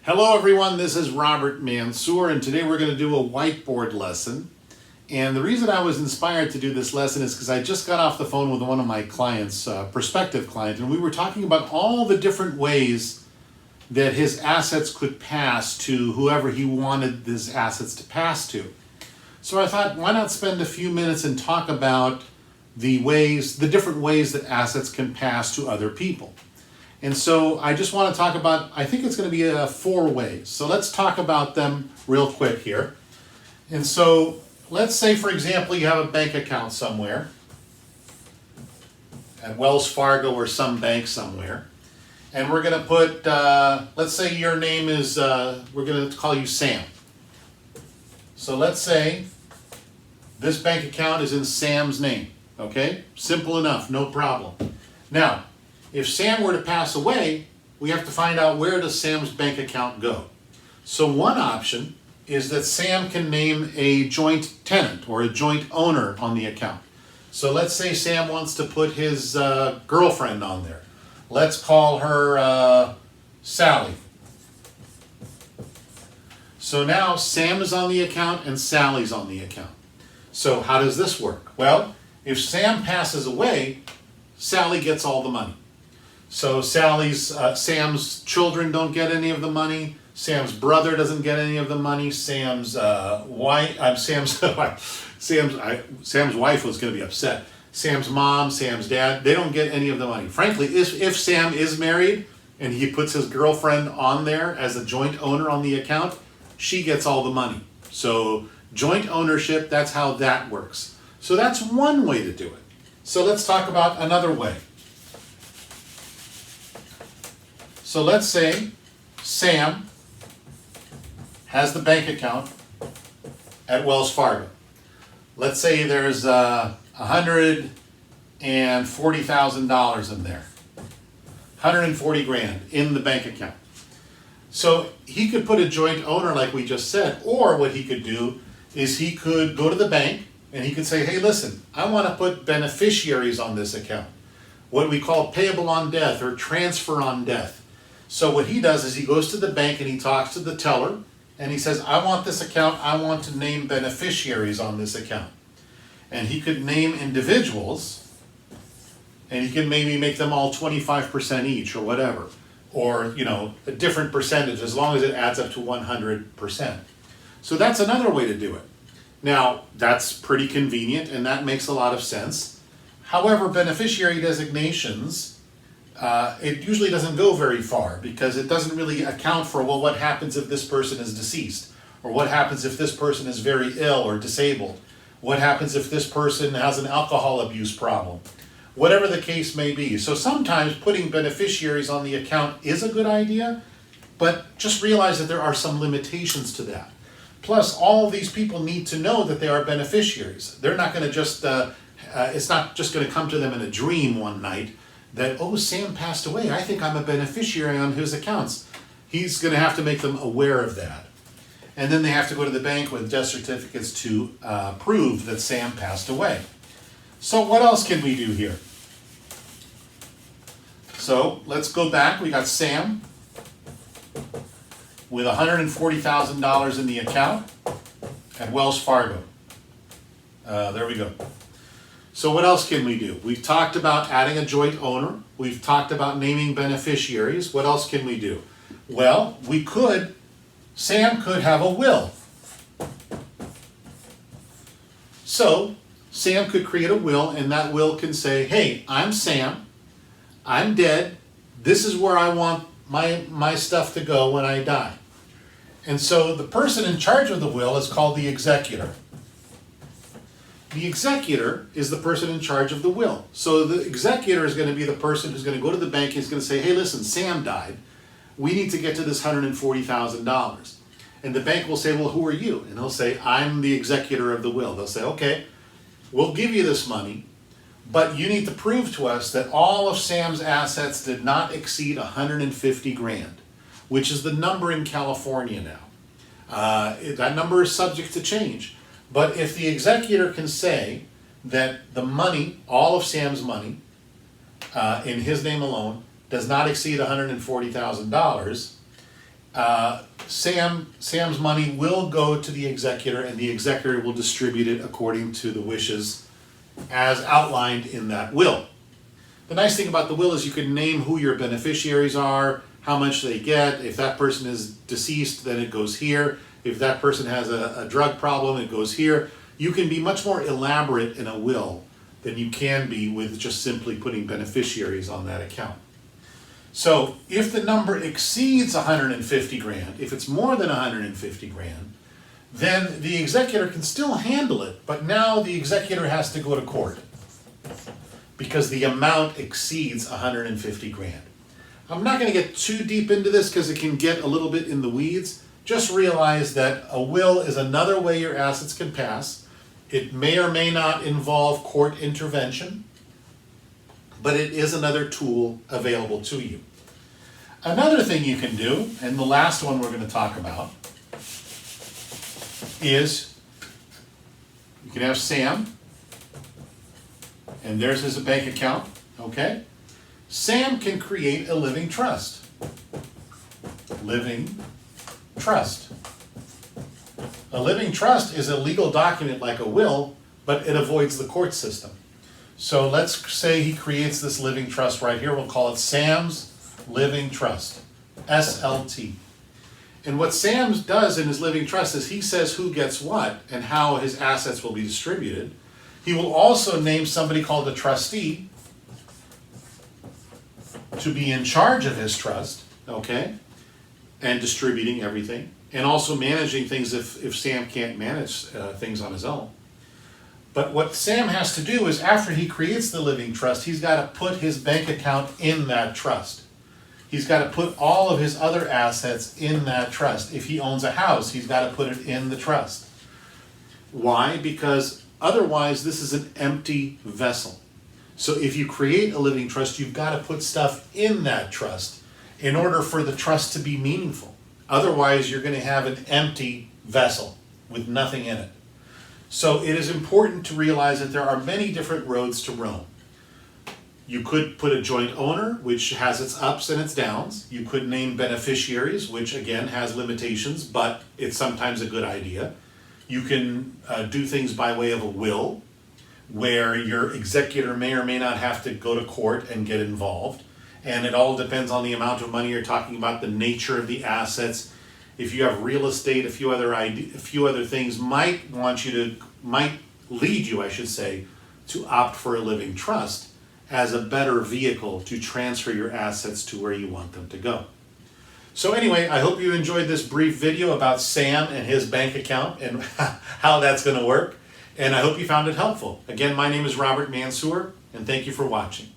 Hello everyone, this is Robert Mansour, and today we're going to do a whiteboard lesson. And the reason I was inspired to do this lesson is because I just got off the phone with one of my clients, prospective client, and we were talking about all the different ways that his assets could pass to whoever he wanted his assets to pass to. So I thought, why not spend a few minutes and talk about the different ways that assets can pass to other people. And so I just want to talk about, I think it's going to be 4 ways. So let's talk about them real quick here. And so let's say, for example, you have a bank account somewhere at Wells Fargo or some bank somewhere. And we're going to put, let's say your name is, we're going to call you Sam. So let's say this bank account is in Sam's name. Okay? Simple enough, no problem. Now, if Sam were to pass away, we have to find out, where does Sam's bank account go? So one option is that Sam can name a joint tenant or a joint owner on the account. So let's say Sam wants to put his girlfriend on there. Let's call her Sally. So now Sam is on the account and Sally's on the account. So how does this work? Well, if Sam passes away, Sally gets all the money. So Sam's children don't get any of the money. Sam's brother doesn't get any of the money. Sam's wife was going to be upset. Sam's mom, Sam's dad, they don't get any of the money. Frankly, if Sam is married and he puts his girlfriend on there as a joint owner on the account, she gets all the money. So joint ownership, that's how that works. So that's one way to do it. So let's talk about another way. So let's say Sam has the bank account at Wells Fargo. Let's say there's $140,000 in there. 140 grand in the bank account. So he could put a joint owner like we just said, or what he could do is he could go to the bank and he could say, hey, listen, I want to put beneficiaries on this account. What we call payable on death or transfer on death. So what he does is he goes to the bank and he talks to the teller and he says, I want this account, I want to name beneficiaries on this account. And he could name individuals and he can maybe make them all 25% each or whatever. Or, a different percentage as long as it adds up to 100%. So that's another way to do it. Now, that's pretty convenient and that makes a lot of sense. However, beneficiary designations, it usually doesn't go very far because it doesn't really account for, well, what happens if this person is deceased? Or what happens if this person is very ill or disabled? What happens if this person has an alcohol abuse problem? Whatever the case may be. So sometimes putting beneficiaries on the account is a good idea, but just realize that there are some limitations to that. Plus, all of these people need to know that they are beneficiaries. They're not going to just, it's not just going to come to them in a dream one night that, oh, Sam passed away, I think I'm a beneficiary on his accounts. He's going to have to make them aware of that. And then they have to go to the bank with death certificates to prove that Sam passed away. So what else can we do here? So let's go back. We got Sam with $140,000 in the account at Wells Fargo. There we go. So what else can we do? We've talked about adding a joint owner. We've talked about naming beneficiaries. What else can we do? Well, Sam could have a will. So Sam could create a will, and that will can say, hey, I'm Sam, I'm dead, this is where I want my stuff to go when I die. And so the person in charge of the will is called the executor. The executor is the person in charge of the will. So the executor is going to be the person who's going to go to the bank and is going to say, hey, listen, Sam died. We need to get to this $140,000. And the bank will say, well, who are you? And he'll say, I'm the executor of the will. They'll say, okay, we'll give you this money, but you need to prove to us that all of Sam's assets did not exceed 150 grand, which is the number in California now. That number is subject to change. But if the executor can say that the money, all of Sam's money, in his name alone, does not exceed $140,000, Sam's money will go to the executor, and the executor will distribute it according to the wishes as outlined in that will. The nice thing about the will is you can name who your beneficiaries are, how much they get. If that person is deceased, then it goes here. If that person has a drug problem, it goes here. You can be much more elaborate in a will than you can be with just simply putting beneficiaries on that account. So if the number exceeds 150 grand, if it's more than 150 grand, then the executor can still handle it, but now the executor has to go to court because the amount exceeds 150 grand. I'm not going to get too deep into this because it can get a little bit in the weeds. Just realize that a will is another way your assets can pass. It may or may not involve court intervention, but it is another tool available to you. Another thing you can do, and the last one we're going to talk about, is you can have Sam, and there's his bank account, okay? Sam can create a living trust. Living trust. A living trust is a legal document like a will, but it avoids the court system. So let's say he creates this living trust right here. We'll call it Sam's Living Trust, SLT. And what Sam does in his living trust is he says who gets what and how his assets will be distributed. He will also name somebody called a trustee to be in charge of his trust, okay, and distributing everything, and also managing things if Sam can't manage things on his own. But what Sam has to do is after he creates the living trust, he's got to put his bank account in that trust. He's got to put all of his other assets in that trust. If he owns a house, he's got to put it in the trust. Why? Because otherwise this is an empty vessel. So if you create a living trust, you've got to put stuff in that trust in order for the trust to be meaningful. Otherwise, you're going to have an empty vessel with nothing in it. So it is important to realize that there are many different roads to Rome. You could put a joint owner, which has its ups and its downs. You could name beneficiaries, which again has limitations, but it's sometimes a good idea. You can do things by way of a will, where your executor may or may not have to go to court and get involved. And it all depends on the amount of money you're talking about, the nature of the assets. If you have real estate, a few other things might lead you, I should say, to opt for a living trust as a better vehicle to transfer your assets to where you want them to go. So anyway, I hope you enjoyed this brief video about Sam and his bank account and how that's going to work. And I hope you found it helpful. Again, my name is Robert Mansour, and thank you for watching.